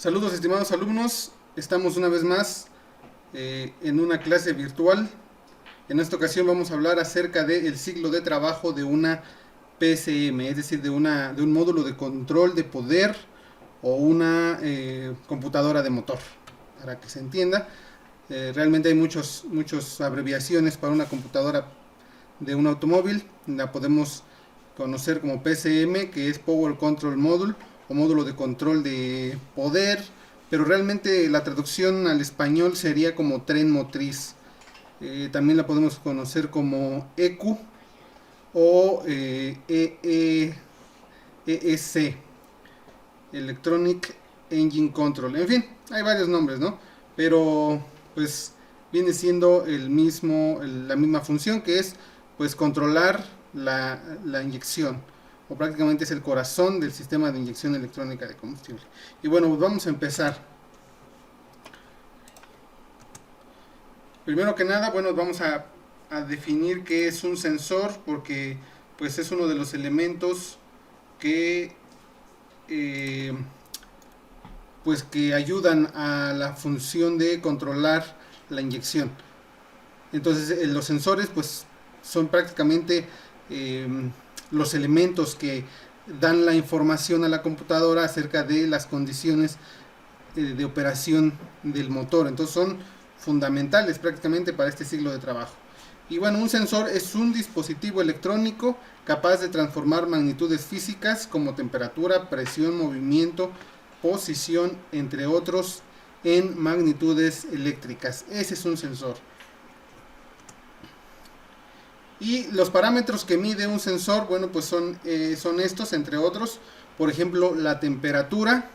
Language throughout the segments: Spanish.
Saludos estimados alumnos, estamos una vez más en una clase virtual. En esta ocasión vamos a hablar acerca del ciclo de trabajo de una PCM, es decir, de un módulo de control de poder o una computadora de motor. Para que se entienda, realmente hay muchas abreviaciones para una computadora de un automóvil. La podemos conocer como PCM, que es Power Control Module, o módulo de control de poder, pero realmente la traducción al español sería como tren motriz. También la podemos conocer como EQ o EEC, Electronic Engine Control. En fin, hay varios nombres, ¿no? Pero pues viene siendo la misma función, que es pues controlar la inyección, o prácticamente es el corazón del sistema de inyección electrónica de combustible. Y bueno, pues vamos a empezar. Primero que nada, bueno, vamos a definir qué es un sensor, porque pues es uno de los elementos que pues que ayudan a la función de controlar la inyección. Entonces los sensores pues son prácticamente los elementos que dan la información a la computadora acerca de las condiciones de operación del motor. Entonces son fundamentales prácticamente para este ciclo de trabajo. Y bueno, un sensor es un dispositivo electrónico capaz de transformar magnitudes físicas como temperatura, presión, movimiento, posición, entre otros, en magnitudes eléctricas. Ese es un sensor. Y los parámetros que mide un sensor, bueno, pues son estos, entre otros. Por ejemplo, la temperatura.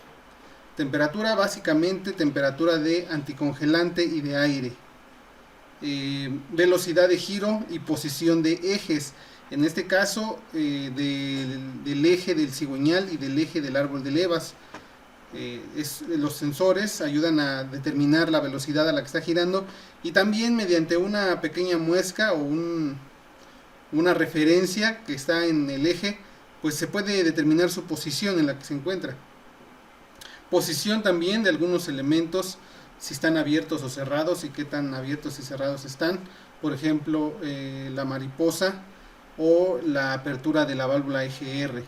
Temperatura, básicamente, temperatura de anticongelante y de aire. Velocidad de giro y posición de ejes. En este caso, del eje del cigüeñal y del eje del árbol de levas. Los sensores ayudan a determinar la velocidad a la que está girando, y también mediante una pequeña muesca o una referencia que está en el eje, pues se puede determinar su posición en la que se encuentra. Posición también de algunos elementos, si están abiertos o cerrados y qué tan abiertos y cerrados están. Por ejemplo, la mariposa o la apertura de la válvula EGR.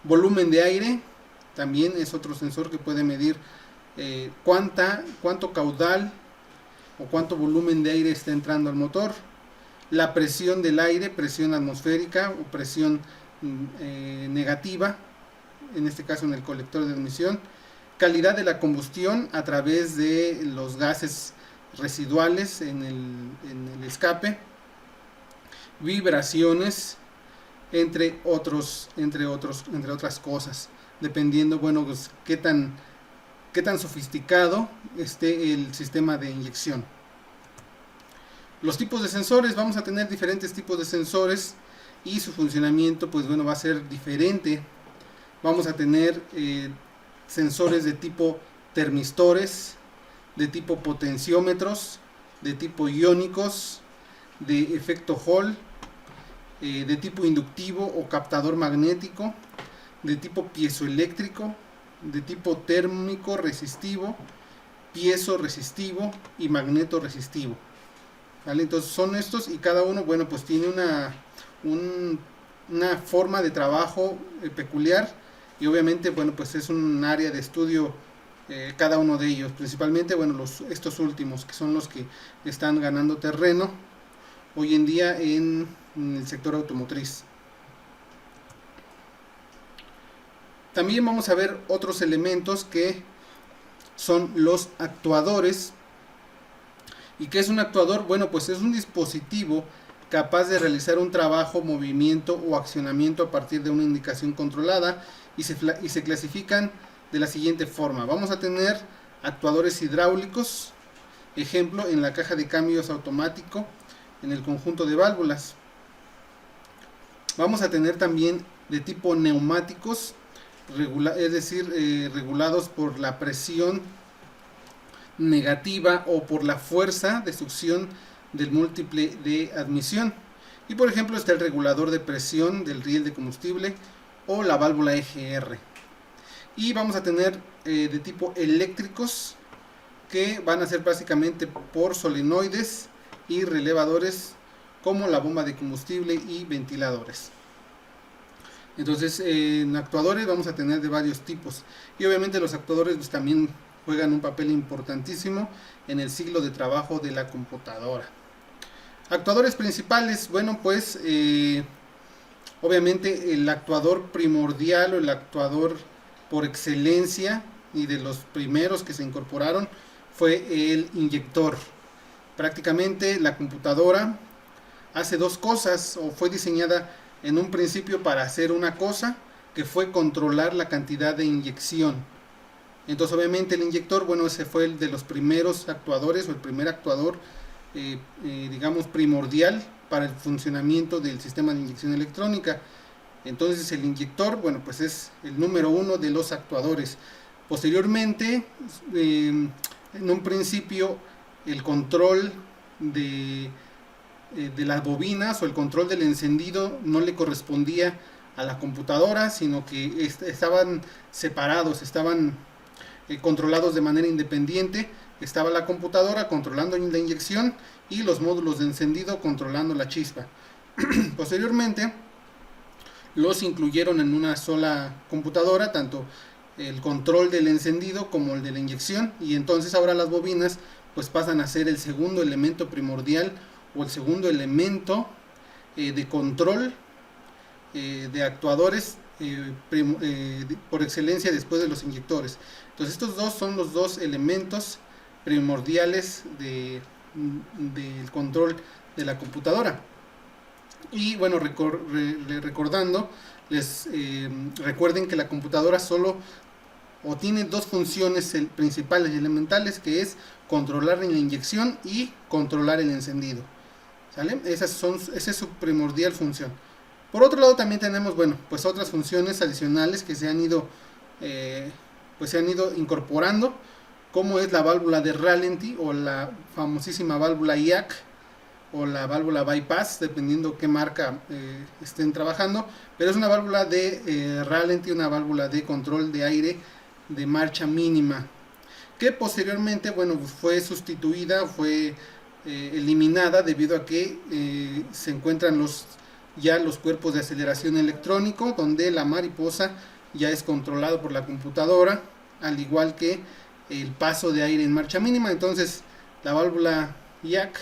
Volumen de aire también es otro sensor que puede medir cuánto caudal o cuánto volumen de aire está entrando al motor. La presión del aire, presión atmosférica o presión negativa, en este caso en el colector de admisión. Calidad de la combustión a través de los gases residuales en el escape. Vibraciones, entre otras cosas, dependiendo, bueno, pues qué tan sofisticado esté el sistema de inyección. Los tipos de sensores, vamos a tener diferentes tipos de sensores y su funcionamiento, pues bueno, va a ser diferente. Vamos a tener sensores de tipo termistores, de tipo potenciómetros, de tipo iónicos, de efecto Hall, de tipo inductivo o captador magnético, de tipo piezoeléctrico, de tipo térmico resistivo, piezo resistivo y magneto resistivo. ¿Vale? Entonces son estos, y cada uno, bueno, pues tiene una forma de trabajo peculiar, y obviamente, bueno, pues es un área de estudio cada uno de ellos, principalmente, bueno, estos últimos, que son los que están ganando terreno hoy en día en el sector automotriz. También vamos a ver otros elementos que son los actuadores. ¿Y qué es un actuador? Bueno, pues es un dispositivo capaz de realizar un trabajo, movimiento o accionamiento a partir de una indicación controlada, y se clasifican de la siguiente forma. Vamos a tener actuadores hidráulicos, ejemplo, en la caja de cambios automático, en el conjunto de válvulas. Vamos a tener también de tipo neumáticos, es decir, regulados por la presión negativa o por la fuerza de succión del múltiple de admisión. Y por ejemplo está el regulador de presión del riel de combustible o la válvula EGR. y vamos a tener de tipo eléctricos, que van a ser básicamente por solenoides y relevadores, como la bomba de combustible y ventiladores. Entonces, en actuadores vamos a tener de varios tipos, y obviamente los actuadores pues también juegan un papel importantísimo en el ciclo de trabajo de la computadora. Actuadores principales, bueno pues obviamente el actuador primordial o el actuador por excelencia y de los primeros que se incorporaron fue el inyector. Prácticamente la computadora hace dos cosas, o fue diseñada en un principio para hacer una cosa, que fue controlar la cantidad de inyección. Entonces obviamente el inyector, bueno, ese fue el de los primeros actuadores, o el primer actuador digamos primordial para el funcionamiento del sistema de inyección electrónica. Entonces el inyector, bueno, pues es el número uno de los actuadores. Posteriormente, en un principio, el control de las bobinas, o el control del encendido, no le correspondía a la computadora, sino que estaban separados, estaban controlados de manera independiente. Estaba la computadora controlando la inyección y los módulos de encendido controlando la chispa. Posteriormente los incluyeron en una sola computadora, tanto el control del encendido como el de la inyección, y entonces ahora las bobinas pues pasan a ser el segundo elemento primordial, o el segundo elemento de control de actuadores por excelencia después de los inyectores. Entonces estos dos son los dos elementos primordiales del control de la computadora. Y bueno, recordando, recuerden que la computadora solo o tiene dos funciones principales y elementales, que es controlar la inyección y controlar el encendido. ¿Sale? Esa es su primordial función. Por otro lado también tenemos, bueno, pues otras funciones adicionales que se han ido incorporando, como es la válvula de Ralenti, o la famosísima válvula IAC, o la válvula bypass, dependiendo qué marca estén trabajando, pero es una válvula de Ralenti, una válvula de control de aire de marcha mínima, que posteriormente, bueno, fue sustituida, fue eliminada, debido a que se encuentran los cuerpos de aceleración electrónico, donde la mariposa ya es controlado por la computadora, al igual que el paso de aire en marcha mínima. Entonces la válvula IAC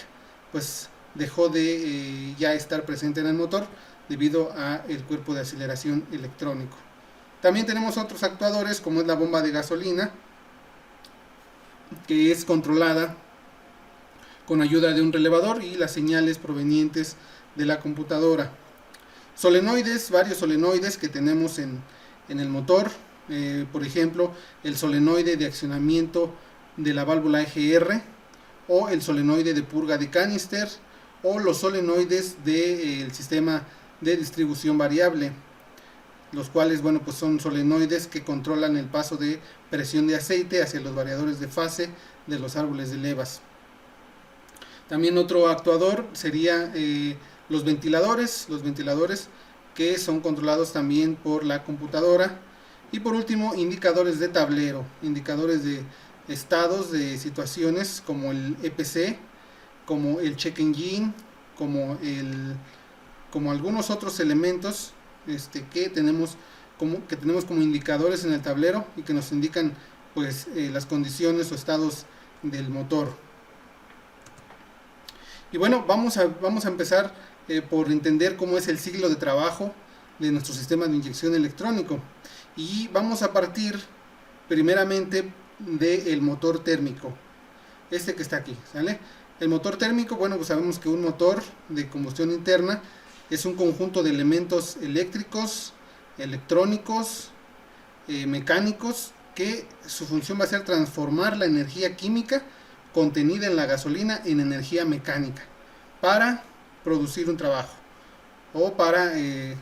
pues dejó de ya estar presente en el motor, debido a el cuerpo de aceleración electrónico. También tenemos otros actuadores, como es la bomba de gasolina, que es controlada con ayuda de un relevador y las señales provenientes de la computadora. Solenoides, varios solenoides que tenemos en el motor, por ejemplo el solenoide de accionamiento de la válvula EGR, o el solenoide de purga de canister, o los solenoides del sistema de distribución variable, los cuales, bueno, pues son solenoides que controlan el paso de presión de aceite hacia los variadores de fase de los árboles de levas. También otro actuador sería los ventiladores que son controlados también por la computadora. Y por último, indicadores de tablero, indicadores de estados de situaciones, como el EPC, como el check engine, como algunos otros elementos que tenemos como indicadores en el tablero, y que nos indican pues las condiciones o estados del motor. Y bueno, vamos a empezar por entender cómo es el ciclo de trabajo de nuestro sistema de inyección electrónico, y vamos a partir primeramente del motor térmico, que está aquí, ¿sale? El motor térmico, bueno, pues sabemos que un motor de combustión interna es un conjunto de elementos eléctricos, electrónicos, mecánicos, que su función va a ser transformar la energía química contenida en la gasolina en energía mecánica para producir un trabajo, o para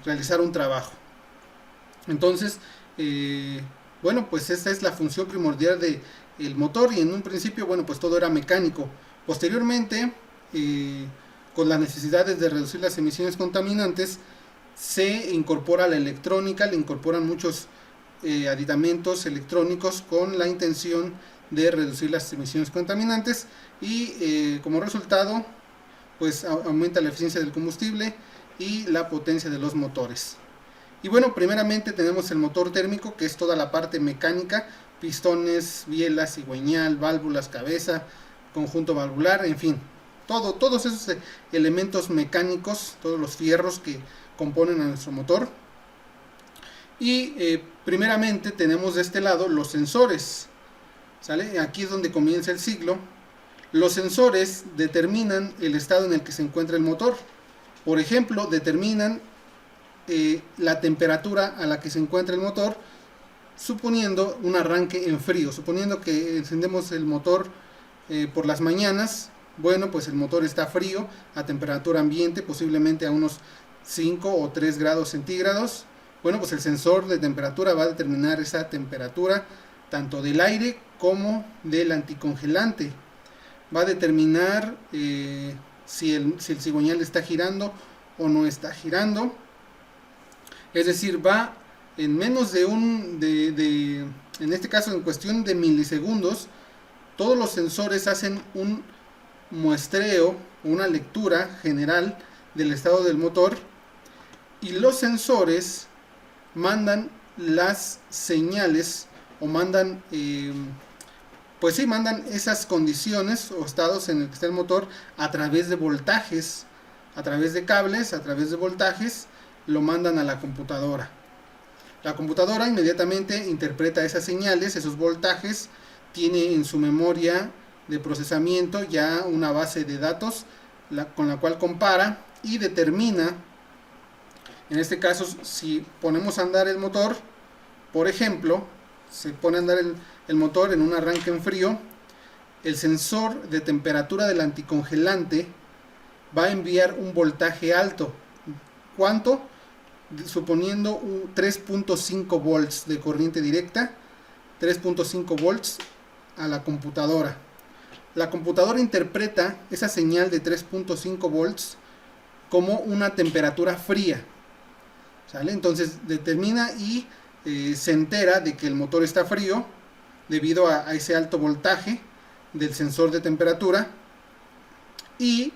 realizar un trabajo. Entonces, bueno, pues esta es la función primordial del motor, y en un principio, bueno, pues todo era mecánico. Posteriormente, con las necesidades de reducir las emisiones contaminantes, se incorpora la electrónica, le incorporan muchos aditamentos electrónicos con la intención de reducir las emisiones contaminantes y como resultado pues aumenta la eficiencia del combustible y la potencia de los motores. Y bueno, primeramente tenemos el motor térmico, que es toda la parte mecánica, pistones, bielas, cigüeñal, válvulas, cabeza, conjunto valvular, en fin, todos esos elementos mecánicos, todos los fierros que componen a nuestro motor. Y primeramente tenemos de este lado los sensores, ¿sale? Aquí es donde comienza el ciclo. Los sensores determinan el estado en el que se encuentra el motor. Por ejemplo, determinan la temperatura a la que se encuentra el motor, suponiendo un arranque en frío, suponiendo que encendemos el motor por las mañanas. Bueno, pues el motor está frío a temperatura ambiente, posiblemente a unos 5 o 3 grados centígrados. Bueno, pues el sensor de temperatura va a determinar esa temperatura tanto del aire como del anticongelante. Va a determinar si el cigüeñal está girando o no está girando. Es decir, va en menos de en este caso en cuestión de milisegundos, todos los sensores hacen un muestreo, una lectura general del estado del motor, y los sensores mandan las señales o mandan mandan esas condiciones o estados en el que está el motor a través de voltajes, a través de cables, a través de voltajes, lo mandan a la computadora. La computadora inmediatamente interpreta esas señales, esos voltajes, tiene en su memoria de procesamiento ya una base de datos con la cual compara y determina, en este caso, si ponemos a andar el motor, por ejemplo, se pone a andar el motor en un arranque en frío, el sensor de temperatura del anticongelante va a enviar un voltaje alto. ¿Cuánto? Suponiendo 3.5 volts de corriente directa, 3.5 volts a la computadora. La computadora interpreta esa señal de 3.5 volts como una temperatura fría, ¿sale? Entonces determina y se entera de que el motor está frío debido a ese alto voltaje del sensor de temperatura, y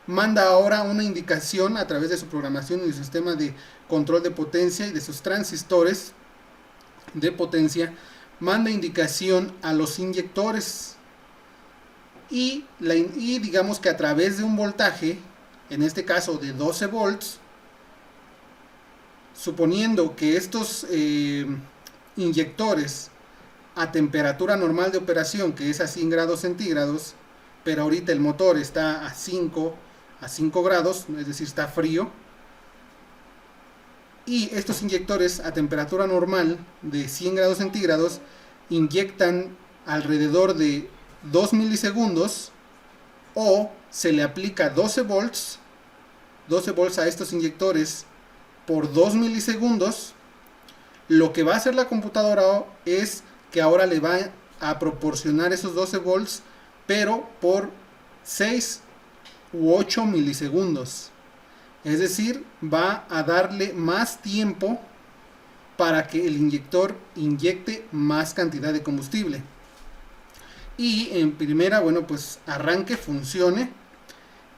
manda ahora una indicación a través de su programación y su sistema de control de potencia y de sus transistores de potencia, manda indicación a los inyectores y digamos que a través de un voltaje, en este caso de 12 volts, suponiendo que estos inyectores a temperatura normal de operación, que es a 100 grados centígrados, pero ahorita el motor está a 5 grados, es decir, está frío, y estos inyectores a temperatura normal de 100 grados centígrados inyectan alrededor de 2 milisegundos, o se le aplica 12 volts a estos inyectores por 2 milisegundos. Lo que va a hacer la computadora es que ahora le va a proporcionar esos 12 volts, pero por 6 u 8 milisegundos. Es decir, va a darle más tiempo para que el inyector inyecte más cantidad de combustible. Y en primera, bueno, pues arranque, funcione,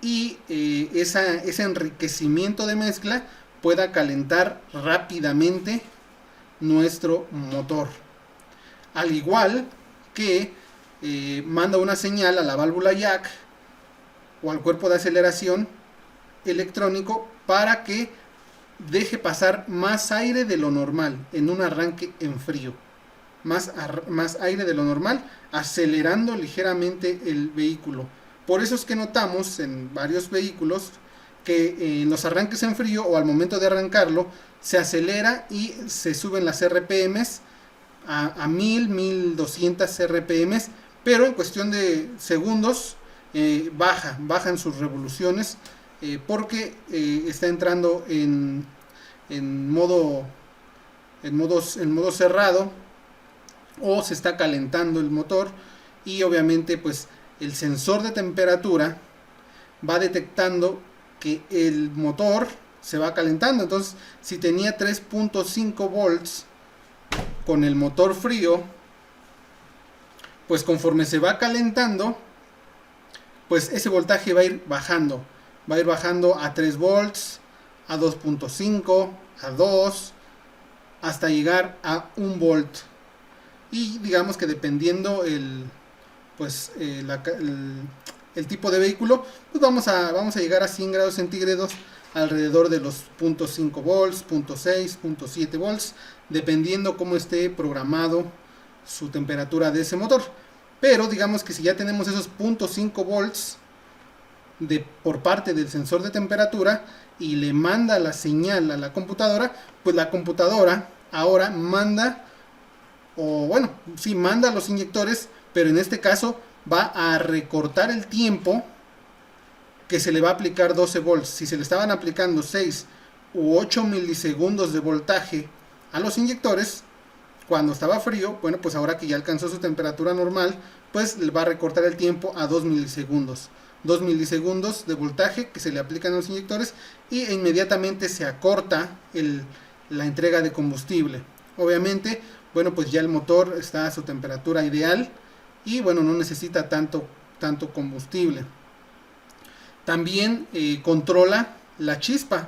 y ese enriquecimiento de mezcla pueda calentar rápidamente nuestro motor. Al igual que manda una señal a la válvula jack o al cuerpo de aceleración electrónico para que deje pasar más aire de lo normal en un arranque en frío. Más aire de lo normal, acelerando ligeramente el vehículo. Por eso es que notamos en varios vehículos que en los arranques en frío o al momento de arrancarlo se acelera y se suben las RPMs a 1200 RPMs, pero en cuestión de segundos bajan sus revoluciones porque está entrando en modo cerrado, o se está calentando el motor, y obviamente pues el sensor de temperatura va detectando que el motor se va calentando. Entonces, si tenía 3.5 volts con el motor frío, pues conforme se va calentando, pues ese voltaje va a ir bajando. Va a ir bajando a 3 volts, a 2.5, a 2, hasta llegar a 1 volt. Y digamos que dependiendo el tipo de vehículo, pues vamos a llegar a 100 grados centígrados, alrededor de los 0.5 volts, 0.6, 0.7 volts, dependiendo cómo esté programado su temperatura de ese motor. Pero digamos que si ya tenemos esos 0.5 volts por parte del sensor de temperatura y le manda la señal a la computadora, pues la computadora ahora manda a los inyectores, pero en este caso va a recortar el tiempo que se le va a aplicar 12 volts. Si se le estaban aplicando 6 u 8 milisegundos de voltaje a los inyectores cuando estaba frío, bueno, pues ahora que ya alcanzó su temperatura normal, pues le va a recortar el tiempo a 2 milisegundos. 2 milisegundos de voltaje que se le aplican a los inyectores y inmediatamente se acorta la entrega de combustible. Obviamente, bueno, pues ya el motor está a su temperatura ideal y bueno, no necesita tanto combustible. También controla la chispa.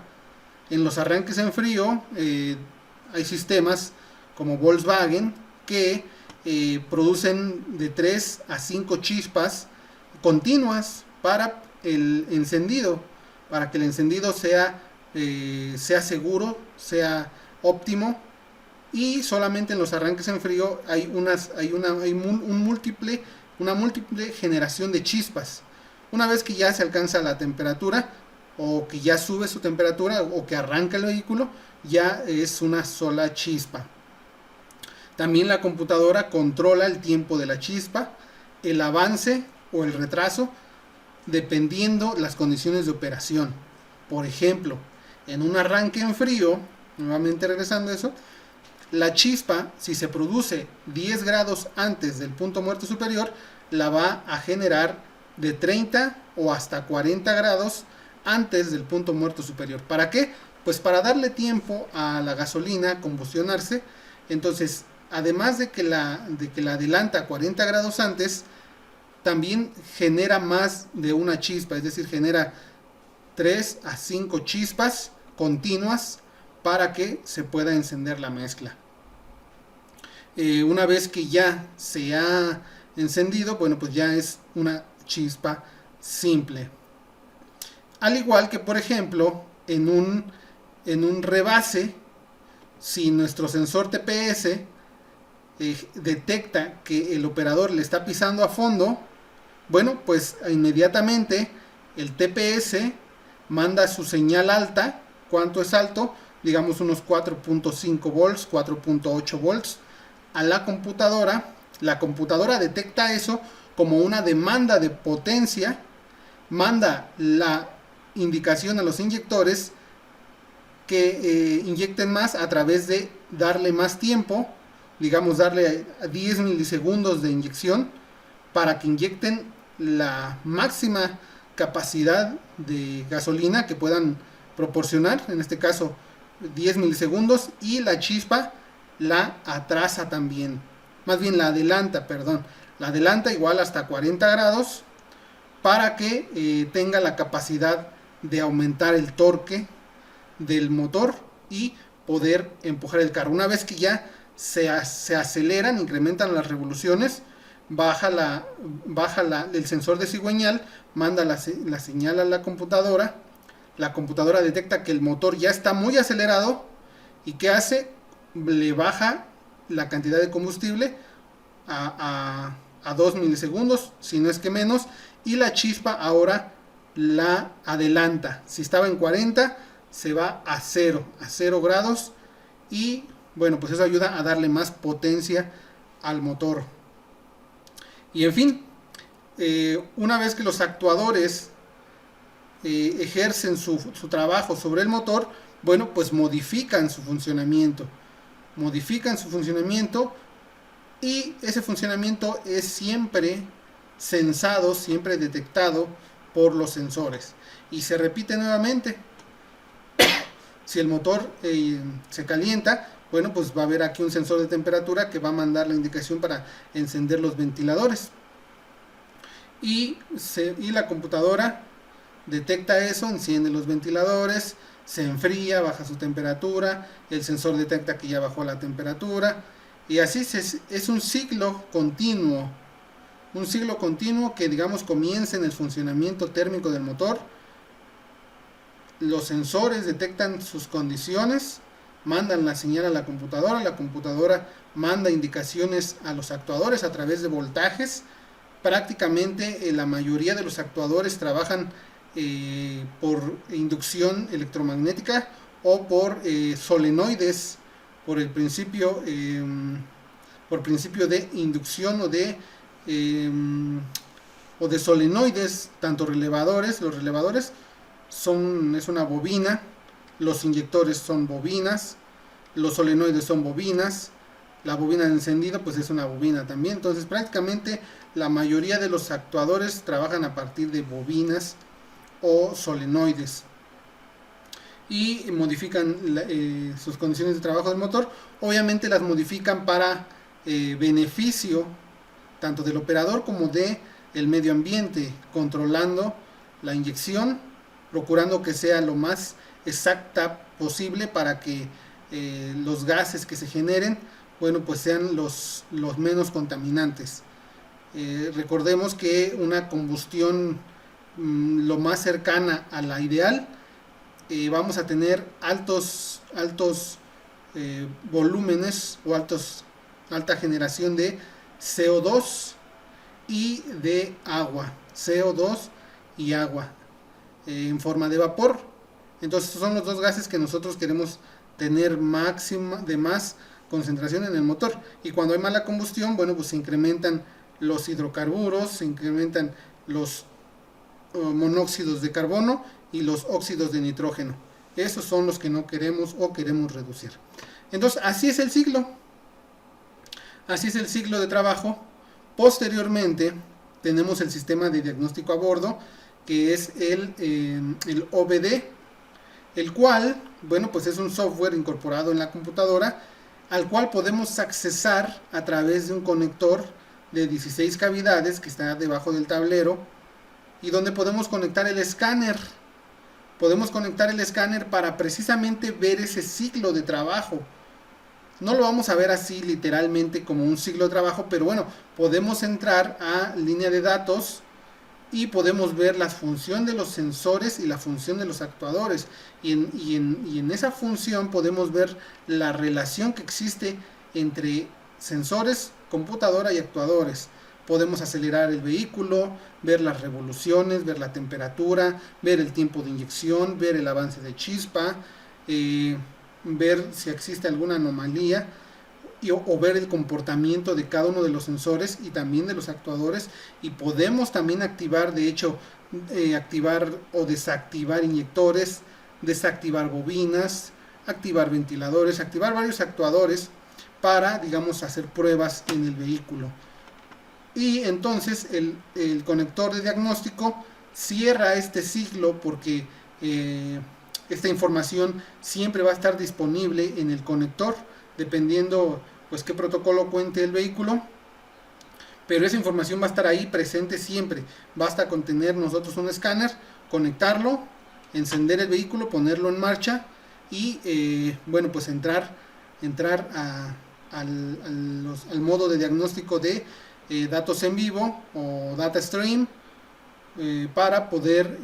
En los arranques en frío hay sistemas como Volkswagen que producen de 3 a 5 chispas continuas para el encendido, para que el encendido sea seguro, sea óptimo. Y solamente en los arranques en frío hay una múltiple generación de chispas. Una vez que ya se alcanza la temperatura, o que ya sube su temperatura, o que arranca el vehículo, ya es una sola chispa. También la computadora controla el tiempo de la chispa, el avance o el retraso, dependiendo las condiciones de operación. Por ejemplo, en un arranque en frío, nuevamente regresando a eso, la chispa, si se produce 10 grados antes del punto muerto superior, la va a generar de 30 o hasta 40 grados antes del punto muerto superior. ¿Para qué? Pues para darle tiempo a la gasolina a combustionarse. Entonces, además de que la adelanta a 40 grados antes, también genera más de una chispa, es decir, genera 3 a 5 chispas continuas para que se pueda encender la mezcla. Una vez que ya se ha encendido, bueno, pues ya es una chispa simple. Al igual que, por ejemplo, en un rebase, si nuestro sensor TPS detecta que el operador le está pisando a fondo, bueno, pues inmediatamente el TPS manda su señal alta. ¿Cuánto es alto? Digamos unos 4.5 volts, 4.8 volts a la computadora. La computadora detecta eso como una demanda de potencia, manda la indicación a los inyectores que inyecten más a través de darle más tiempo, digamos darle 10 milisegundos de inyección para que inyecten la máxima capacidad de gasolina que puedan proporcionar, en este caso 10 milisegundos, y la chispa la atrasa también, más bien la adelanta igual hasta 40 grados para que tenga la capacidad de aumentar el torque del motor y poder empujar el carro. Una vez que ya se aceleran, incrementan las revoluciones, baja el sensor de cigüeñal, manda la señal a la computadora detecta que el motor ya está muy acelerado y ¿qué hace? Le baja la cantidad de combustible a 2 milisegundos, si no es que menos, y la chispa ahora la adelanta. Si estaba en 40, se va a 0 grados, y bueno, pues eso ayuda a darle más potencia al motor. Y en fin, una vez que los actuadores ejercen su trabajo sobre el motor, bueno, pues modifican su funcionamiento, y ese funcionamiento es siempre sensado, siempre detectado por los sensores. Y se repite nuevamente. Si el motor se calienta, bueno, pues va a haber aquí un sensor de temperatura que va a mandar la indicación para encender los ventiladores. Y la computadora detecta eso, enciende los ventiladores, se enfría, baja su temperatura, el sensor detecta que ya bajó la temperatura, y así es un ciclo continuo que, digamos, comienza en el funcionamiento térmico del motor. Los sensores detectan sus condiciones, mandan la señal a la computadora manda indicaciones a los actuadores a través de voltajes. Prácticamente la mayoría de los actuadores trabajan por inducción electromagnética o por solenoides, por el principio de inducción o de solenoides. Tanto los relevadores es una bobina, los inyectores son bobinas, los solenoides son bobinas, la bobina de encendido pues es una bobina también. Entonces prácticamente la mayoría de los actuadores trabajan a partir de bobinas o solenoides y modifican sus condiciones de trabajo del motor. Obviamente las modifican para beneficio tanto del operador como de el medio ambiente, controlando la inyección, procurando que sea lo más exacta posible para que los gases que se generen, bueno, pues sean los menos contaminantes. Recordemos que una combustión lo más cercana a la ideal, vamos a tener altos volúmenes o alta generación de CO2 y de agua, CO2 y agua en forma de vapor. Entonces son los dos gases que nosotros queremos tener más concentración en el motor. Y cuando hay mala combustión, bueno, pues se incrementan los hidrocarburos, se incrementan los monóxidos de carbono y los óxidos de nitrógeno. Esos son los que no queremos o queremos reducir. Entonces así es el ciclo de trabajo. Posteriormente tenemos el sistema de diagnóstico a bordo, que es el OBD, el cual, bueno, pues es un software incorporado en la computadora, al cual podemos accesar a través de un conector de 16 cavidades que está debajo del tablero, y donde podemos conectar el escáner. Podemos conectar el escáner para precisamente ver ese ciclo de trabajo. No lo vamos a ver así literalmente como un ciclo de trabajo, pero bueno, podemos entrar a línea de datos y podemos ver la función de los sensores y la función de los actuadores. Y en esa función podemos ver la relación que existe entre sensores, computadora y actuadores. Podemos acelerar el vehículo, ver las revoluciones, ver la temperatura, ver el tiempo de inyección, ver el avance de chispa, ver si existe alguna anomalía o ver el comportamiento de cada uno de los sensores y también de los actuadores. Y podemos también activar, de hecho, activar o desactivar inyectores, desactivar bobinas, activar ventiladores, activar varios actuadores para, digamos, hacer pruebas en el vehículo. Y entonces el conector de diagnóstico cierra este ciclo, porque esta información siempre va a estar disponible en el conector, dependiendo pues qué protocolo cuente el vehículo, pero esa información va a estar ahí presente siempre. Basta con tener nosotros un escáner, conectarlo, encender el vehículo, ponerlo en marcha y bueno, pues entrar al modo de diagnóstico de datos en vivo o data stream, para poder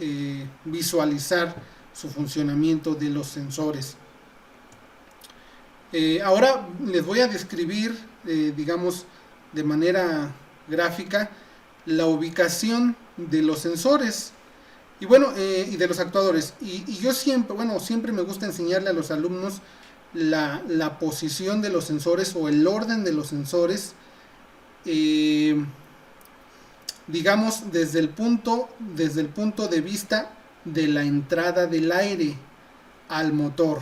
visualizar su funcionamiento de los sensores. Ahora les voy a describir, digamos, de manera gráfica, la ubicación de los sensores y bueno, y de los actuadores. Y yo siempre me gusta enseñarle a los alumnos la posición de los sensores o el orden de los sensores, digamos, desde el punto de vista de la entrada del aire al motor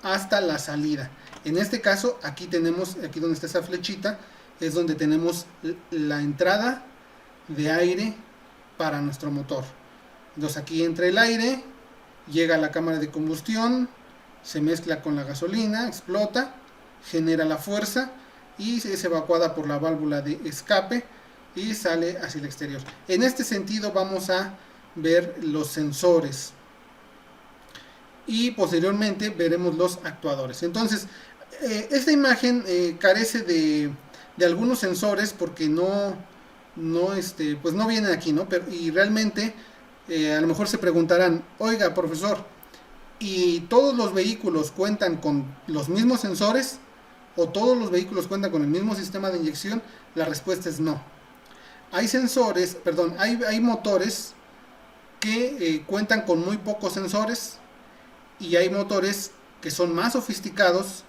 hasta la salida. En este caso, aquí donde está esa flechita, es donde tenemos la entrada de aire para nuestro motor. Entonces aquí entra el aire, llega a la cámara de combustión, se mezcla con la gasolina, explota genera la fuerza y es evacuada por la válvula de escape y sale hacia el exterior. En este sentido vamos a ver los sensores y posteriormente veremos los actuadores. Entonces, esta imagen carece de algunos sensores porque pues no vienen aquí, ¿no? Pero, y realmente a lo mejor se preguntarán, oiga, profesor, ¿y todos los vehículos cuentan con los mismos sensores o todos los vehículos cuentan con el mismo sistema de inyección? La respuesta es no. Hay motores que cuentan con muy pocos sensores y hay motores que son más sofisticados,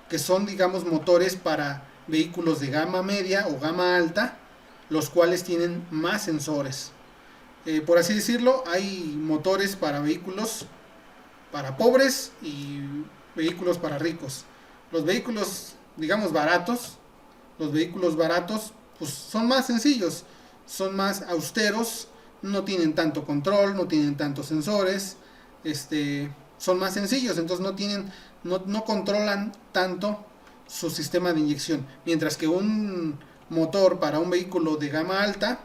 que son, digamos, motores para vehículos de gama media o gama alta, los cuales tienen más sensores. Por así decirlo, hay motores para vehículos para pobres y vehículos para ricos. Los vehículos, digamos, los vehículos baratos, pues son más sencillos, son más austeros, no tienen tanto control, no tienen tantos sensores, son más sencillos, entonces no controlan tanto su sistema de inyección, mientras que un motor para un vehículo de gama alta,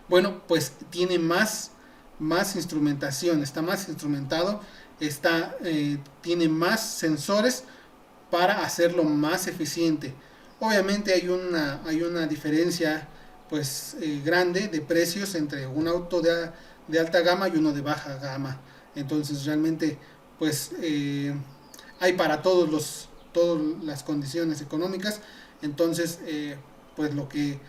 bueno, pues tiene más instrumentación, está más instrumentado, tiene más sensores para hacerlo más eficiente. Obviamente hay una diferencia pues grande de precios entre un auto de alta gama y uno de baja gama. Entonces realmente pues hay para todas las condiciones económicas. Entonces pues lo que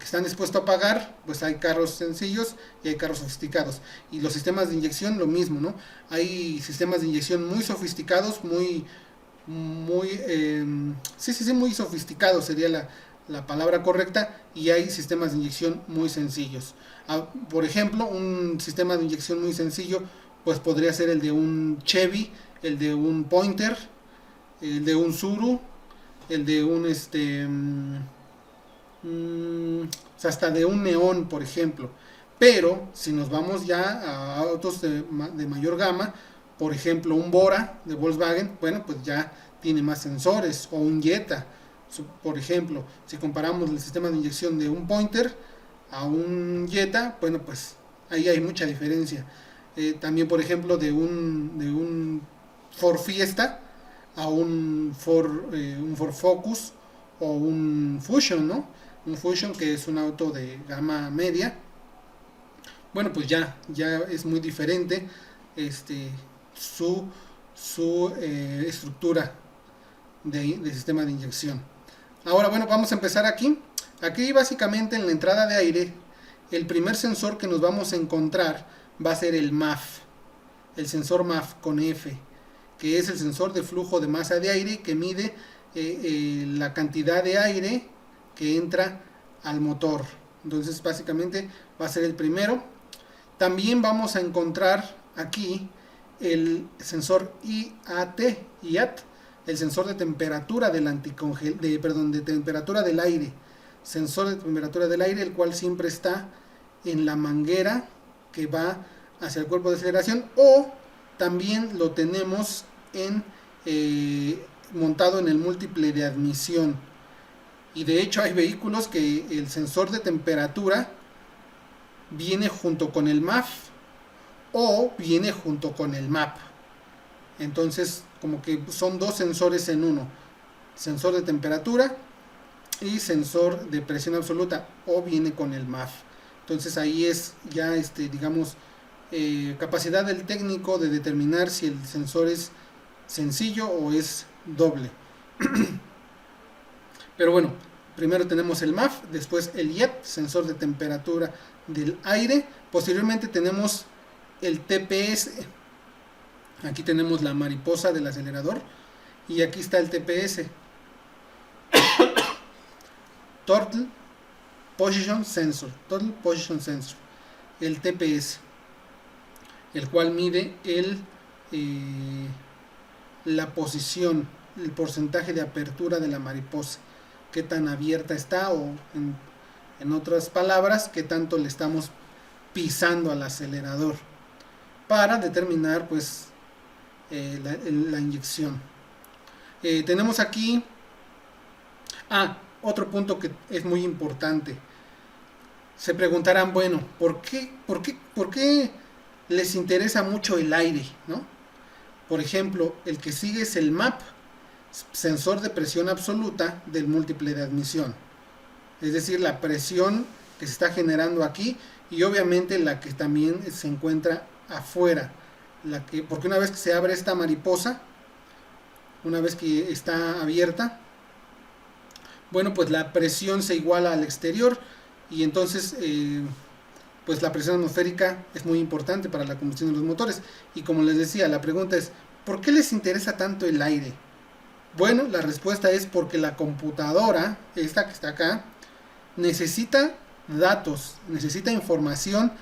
están dispuestos a pagar, pues hay carros sencillos y hay carros sofisticados. Y los sistemas de inyección lo mismo, ¿no? Hay sistemas de inyección muy sofisticados, muy sofisticados sería la palabra correcta, y hay sistemas de inyección muy sencillos. Por ejemplo, un sistema de inyección muy sencillo pues podría ser el de un Chevy, el de un Pointer, el de un Tsuru, el de un hasta de un Neón, por ejemplo. Pero si nos vamos ya a autos de mayor gama, por ejemplo un Bora de Volkswagen, bueno, pues ya tiene más sensores, o un Jetta, por ejemplo. Si comparamos el sistema de inyección de un Pointer a un Jetta, bueno, pues ahí hay mucha diferencia. También, por ejemplo, de un Ford Fiesta a un Ford Focus o un Fusion, ¿no? Un Fusion, que es un auto de gama media. Bueno, pues ya es muy diferente su estructura de sistema de inyección. Ahora, bueno, vamos a empezar aquí. Aquí básicamente en la entrada de aire, el primer sensor que nos vamos a encontrar va a ser el MAF, el sensor MAF con F, que es el sensor de flujo de masa de aire, que mide la cantidad de aire que entra al motor. Entonces básicamente va a ser el primero. También vamos a encontrar aquí el sensor IAT, el sensor de temperatura de temperatura del aire, sensor de temperatura del aire, el cual siempre está en la manguera que va hacia el cuerpo de aceleración, o también lo tenemos montado en el múltiple de admisión. Y de hecho hay vehículos que el sensor de temperatura viene junto con el MAF o viene junto con el MAP. Entonces como que son dos sensores en uno, sensor de temperatura y sensor de presión absoluta, o viene con el MAF. Entonces ahí es ya digamos capacidad del técnico de determinar si el sensor es sencillo o es doble. Pero bueno, primero tenemos el MAF, después el IAT, sensor de temperatura del aire. Posteriormente tenemos el TPS. Aquí tenemos la mariposa del acelerador y aquí está el TPS, Total Position Sensor, el TPS, el cual mide la posición, el porcentaje de apertura de la mariposa, qué tan abierta está, o en otras palabras, qué tanto le estamos pisando al acelerador, para determinar pues la inyección. Tenemos aquí, otro punto que es muy importante. Se preguntarán, bueno, por qué les interesa mucho el aire, ¿no? Por ejemplo, el que sigue es el MAP, sensor de presión absoluta del múltiple de admisión. Es decir, la presión que se está generando aquí y obviamente la que también se encuentra afuera. Porque una vez que se abre esta mariposa, una vez que está abierta, bueno, pues la presión se iguala al exterior y entonces pues la presión atmosférica es muy importante para la combustión de los motores. Y como les decía, la pregunta es, ¿por qué les interesa tanto el aire? Bueno, la respuesta es porque la computadora, esta que está acá, necesita datos, necesita información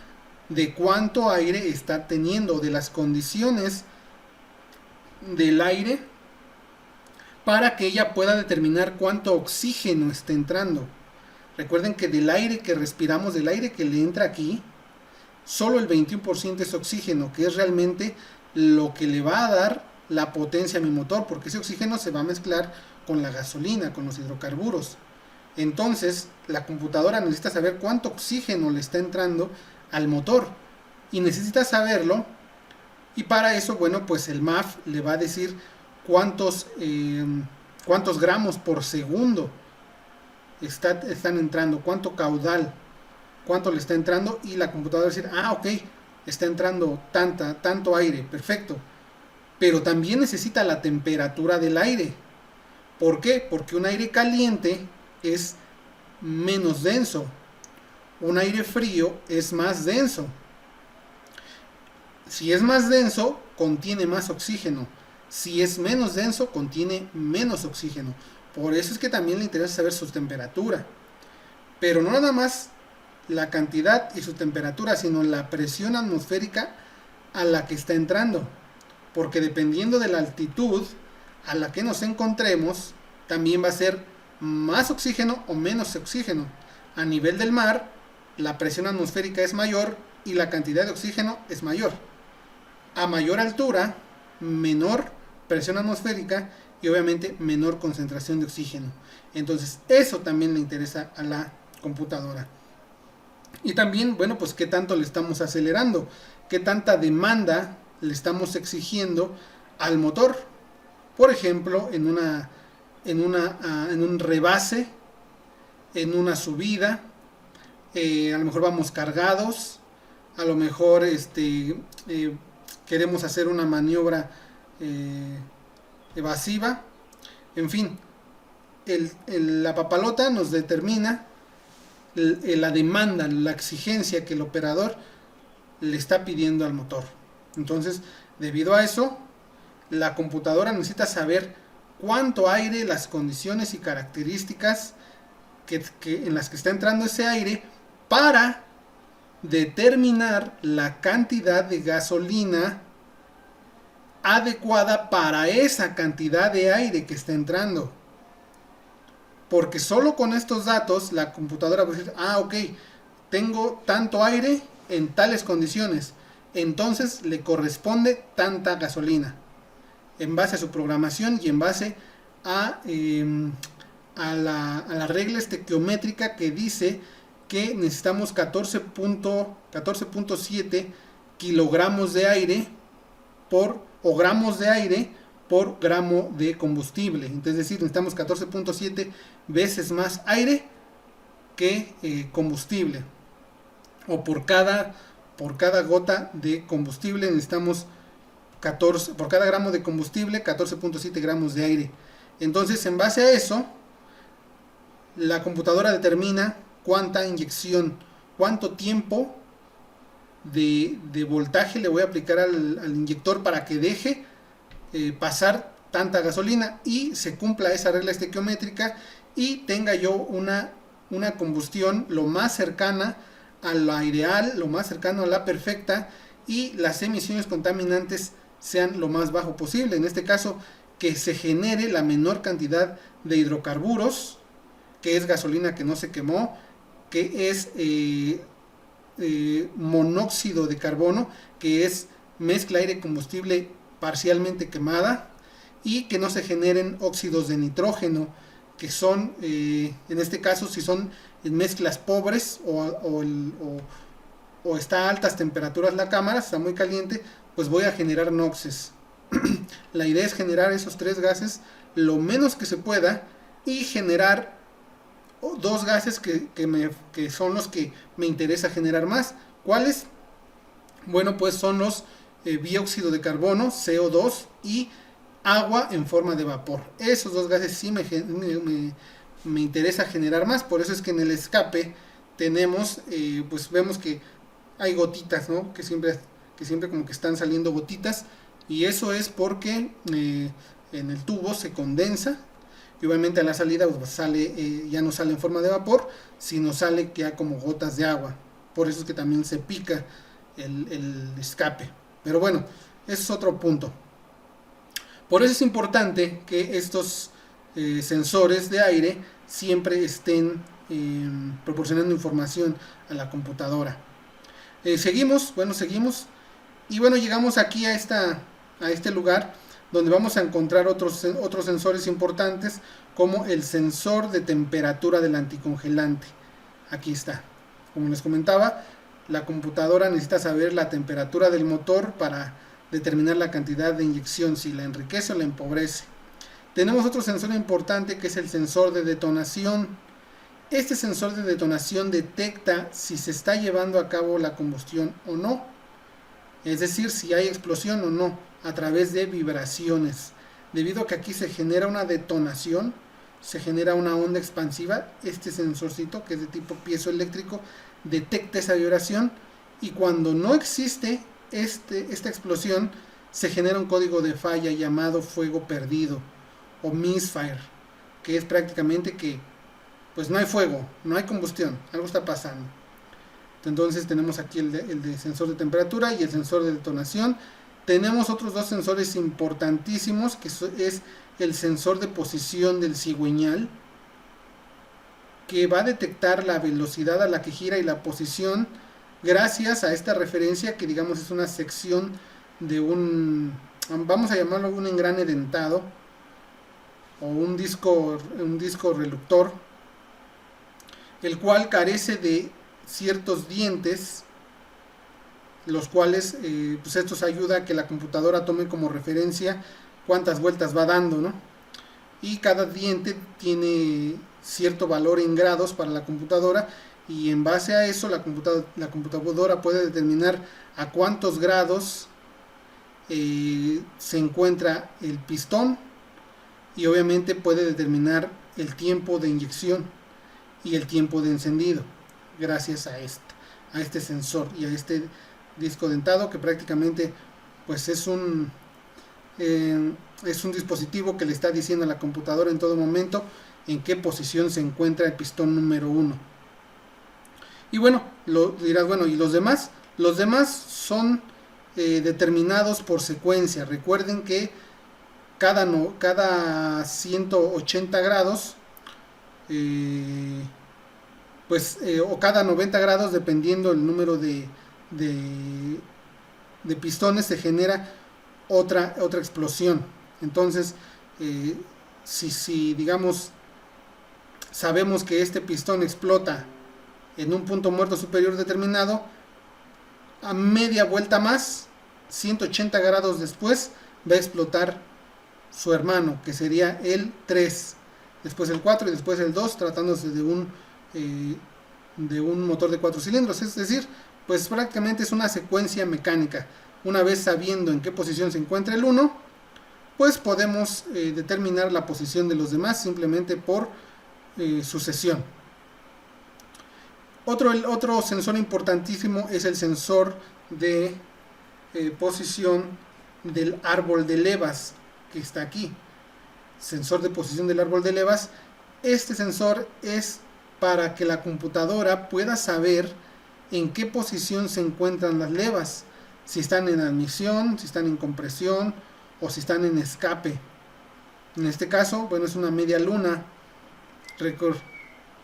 de cuánto aire está teniendo, de las condiciones del aire, para que ella pueda determinar cuánto oxígeno está entrando. Recuerden que del aire que respiramos, del aire que le entra aquí, solo el 21% es oxígeno, que es realmente lo que le va a dar la potencia a mi motor, porque ese oxígeno se va a mezclar con la gasolina, con los hidrocarburos. Entonces, la computadora necesita saber cuánto oxígeno le está entrando al motor y necesita saberlo, y para eso, bueno, pues el MAF le va a decir cuántos gramos por segundo están entrando, cuánto caudal, cuánto le está entrando, y la computadora va a decir, ok, está entrando tanto aire, perfecto. Pero también necesita la temperatura del aire. ¿Por qué? Porque un aire caliente es menos denso, un aire frío es más denso. Si es más denso, contiene más oxígeno. Si es menos denso, contiene menos oxígeno. Por eso es que también le interesa saber su temperatura. Pero no nada más la cantidad y su temperatura, sino la presión atmosférica a la que está entrando. Porque dependiendo de la altitud a la que nos encontremos, también va a ser más oxígeno o menos oxígeno. A nivel del mar, la presión atmosférica es mayor y la cantidad de oxígeno es mayor. A mayor altura, menor presión atmosférica y obviamente menor concentración de oxígeno. Entonces, eso también le interesa a la computadora. Y también, bueno, pues qué tanto le estamos acelerando, qué tanta demanda le estamos exigiendo al motor. Por ejemplo, en un rebase, en una subida, a lo mejor vamos cargados, a lo mejor queremos hacer una maniobra evasiva, en fin, la papalota nos determina la demanda, la exigencia que el operador le está pidiendo al motor. Entonces, debido a eso, la computadora necesita saber cuánto aire, las condiciones y características en las que está entrando ese aire, para determinar la cantidad de gasolina adecuada para esa cantidad de aire que está entrando. Porque solo con estos datos la computadora va a decir, ok, tengo tanto aire en tales condiciones, entonces le corresponde tanta gasolina, en base a su programación y en base a la regla estequiométrica que dice que necesitamos 14.7 kilogramos de aire o gramos de aire por gramo de combustible. Es decir, necesitamos 14.7 veces más aire que combustible. O por cada gota de combustible necesitamos por cada gramo de combustible 14.7 gramos de aire. Entonces, en base a eso, la computadora determina cuánta inyección, cuánto tiempo de voltaje le voy a aplicar al inyector para que deje pasar tanta gasolina y se cumpla esa regla estequiométrica y tenga yo una combustión lo más cercana a la ideal, lo más cercano a la perfecta, y las emisiones contaminantes sean lo más bajo posible. En este caso, que se genere la menor cantidad de hidrocarburos, que es gasolina que no se quemó, que es monóxido de carbono, que es mezcla aire-combustible parcialmente quemada, y que no se generen óxidos de nitrógeno, que son, en este caso, si son en mezclas pobres o está a altas temperaturas la cámara, está muy caliente, pues voy a generar NOxes. La idea es generar esos 3 gases lo menos que se pueda y generar 2 gases que son los que me interesa generar más. ¿Cuáles? Bueno, pues son los dióxido de carbono, CO2, y agua en forma de vapor. Esos 2 gases sí me interesa generar más. Por eso es que en el escape tenemos, pues vemos que hay gotitas, ¿no? Que siempre como que están saliendo gotitas, y eso es porque en el tubo se condensa, y obviamente a la salida pues sale, ya no sale en forma de vapor, sino sale ya como gotas de agua. Por eso es que también se pica el escape. Pero bueno, ese es otro punto. Por eso es importante que estos sensores de aire siempre estén proporcionando información a la computadora. Seguimos. Y bueno, llegamos aquí a este lugar donde vamos a encontrar otros sensores importantes, como el sensor de temperatura del anticongelante. Aquí está. Como les comentaba, la computadora necesita saber la temperatura del motor para determinar la cantidad de inyección, si la enriquece o la empobrece. Tenemos otro sensor importante, que es el sensor de detonación. Este sensor de detonación detecta si se está llevando a cabo la combustión o no, es decir, si hay explosión o no, a través de vibraciones. Debido a que aquí se genera una detonación, se genera una onda expansiva, este sensorcito, que es de tipo piezoeléctrico, detecta esa vibración, y cuando no existe esta explosión, se genera un código de falla llamado fuego perdido o misfire, que es prácticamente que pues no hay fuego, no hay combustión, algo está pasando. Entonces tenemos aquí el de sensor de temperatura y el sensor de detonación. Tenemos otros 2 sensores importantísimos, que es el sensor de posición del cigüeñal, que va a detectar la velocidad a la que gira y la posición gracias a esta referencia, que digamos es una sección de vamos a llamarlo un engrane dentado o un disco reductor, el cual carece de ciertos dientes, los cuales pues estos ayuda a que la computadora tome como referencia cuántas vueltas va dando, ¿no? Y cada diente tiene cierto valor en grados para la computadora, y en base a eso la computadora puede determinar a cuántos grados se encuentra el pistón, y obviamente puede determinar el tiempo de inyección y el tiempo de encendido gracias a este sensor y a este disco dentado, que prácticamente pues es un dispositivo que le está diciendo a la computadora en todo momento en qué posición se encuentra el pistón número 1. Y bueno, dirás, bueno, ¿y los demás? Los demás son determinados por secuencia. Recuerden que cada 180 grados o cada 90 grados, dependiendo el número de pistones, se genera otra explosión. Entonces, si digamos sabemos que este pistón explota en un punto muerto superior determinado, a media vuelta más, 180 grados después, va a explotar su hermano, que sería el 3, después el 4 y después el 2, tratándose de un motor de 4 cilindros. Es decir, pues prácticamente es una secuencia mecánica. Una vez sabiendo en qué posición se encuentra el 1, pues podemos determinar la posición de los demás simplemente por sucesión. Otro sensor importantísimo es el sensor de posición del árbol de levas, que está aquí. Sensor de posición del árbol de levas. Este sensor es para que la computadora pueda saber en qué posición se encuentran las levas, si están en admisión, si están en compresión o si están en escape. En este caso, bueno, es una media luna.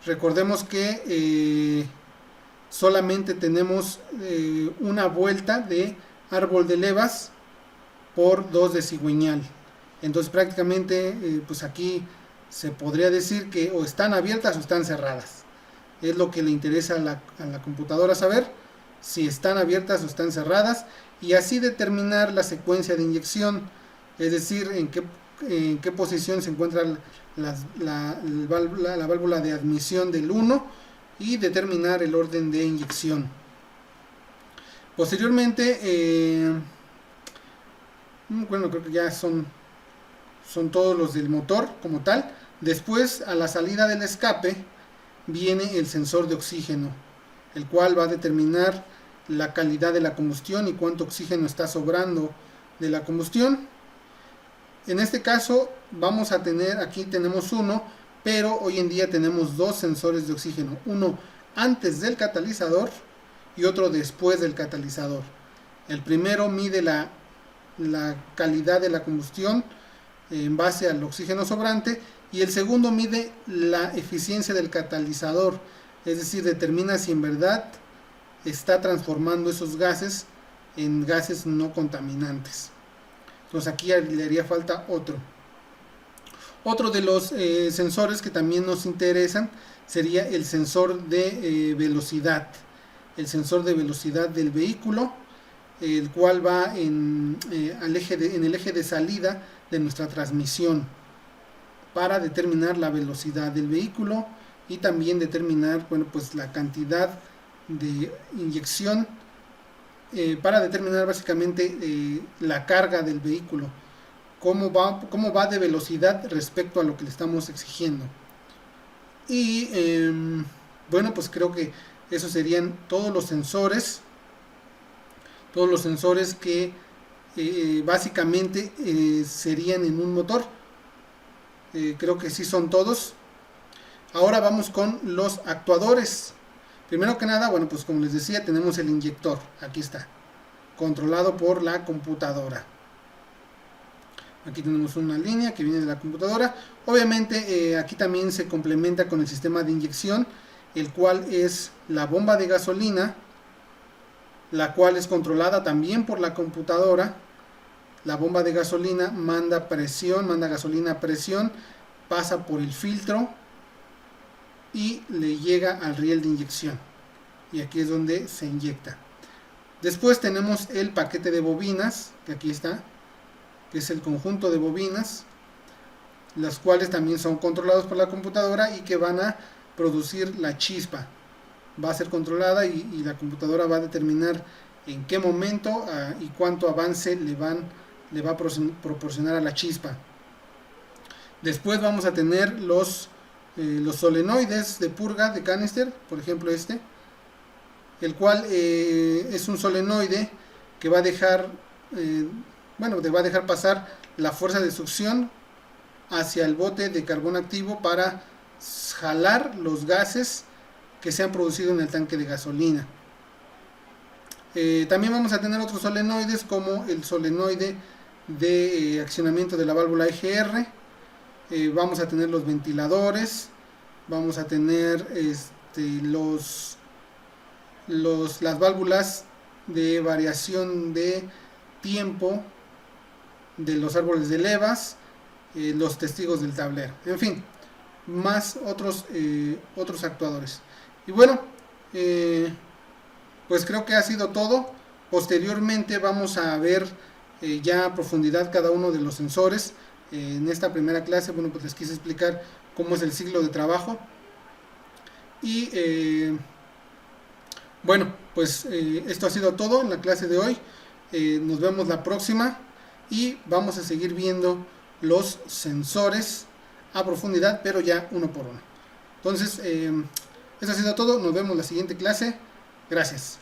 Recordemos que solamente tenemos una vuelta de árbol de levas por 2 de cigüeñal. Entonces prácticamente pues aquí se podría decir que o están abiertas o están cerradas. Es lo que le interesa a la computadora saber, si están abiertas o están cerradas, y así determinar la secuencia de inyección, es decir, en qué posición se encuentra la válvula de admisión del 1 y determinar el orden de inyección. Posteriormente, bueno, creo que ya son todos los del motor como tal. Después, a la salida del escape, viene el sensor de oxígeno, el cual va a determinar la calidad de la combustión y cuánto oxígeno está sobrando de la combustión. En este caso vamos a tener, aquí tenemos uno, pero hoy en día tenemos dos sensores de oxígeno, uno antes del catalizador y otro después del catalizador. El primero mide la calidad de la combustión en base al oxígeno sobrante, y el segundo mide la eficiencia del catalizador, es decir, determina si en verdad está transformando esos gases en gases no contaminantes. Entonces aquí le haría falta otro. Otro de los sensores que también nos interesan sería el sensor de velocidad. El sensor de velocidad del vehículo, el cual va en el eje de salida de nuestra transmisión, para determinar la velocidad del vehículo y también determinar, bueno, pues la cantidad de inyección, para determinar básicamente la carga del vehículo, cómo va de velocidad respecto a lo que le estamos exigiendo. Y bueno, pues creo que esos serían todos los sensores que básicamente serían en un motor. Creo que sí son todos. Ahora vamos con los actuadores. Primero que nada, bueno, pues como les decía, tenemos el inyector. Aquí está, controlado por la computadora. Aquí tenemos una línea que viene de la computadora. Obviamente aquí también se complementa con el sistema de inyección, el cual es la bomba de gasolina, la cual es controlada también por la computadora. La bomba de gasolina manda gasolina a presión, pasa por el filtro y le llega al riel de inyección, y aquí es donde se inyecta. Después tenemos el paquete de bobinas, que aquí está, que es el conjunto de bobinas, las cuales también son controlados por la computadora y que van a producir la chispa. Va a ser controlada y la computadora va a determinar en qué momento y cuánto avance le va a proporcionar a la chispa. Después vamos a tener los solenoides de purga de canister, por ejemplo este, el cual es un solenoide que va a dejar pasar la fuerza de succión hacia el bote de carbón activo para jalar los gases que se han producido en el tanque de gasolina. También vamos a tener otros solenoides, como el solenoide de accionamiento de la válvula EGR. Vamos a tener los ventiladores, vamos a tener las válvulas de variación de tiempo de los árboles de levas, los testigos del tablero, en fin, más otros actuadores. Y bueno, pues creo que ha sido todo. Posteriormente vamos a ver ya a profundidad cada uno de los sensores. En esta primera clase, bueno, pues les quise explicar cómo es el ciclo de trabajo. Y bueno, pues esto ha sido todo en la clase de hoy. Nos vemos la próxima y vamos a seguir viendo los sensores a profundidad, pero ya uno por uno. Entonces, esto ha sido todo. Nos vemos en la siguiente clase. Gracias.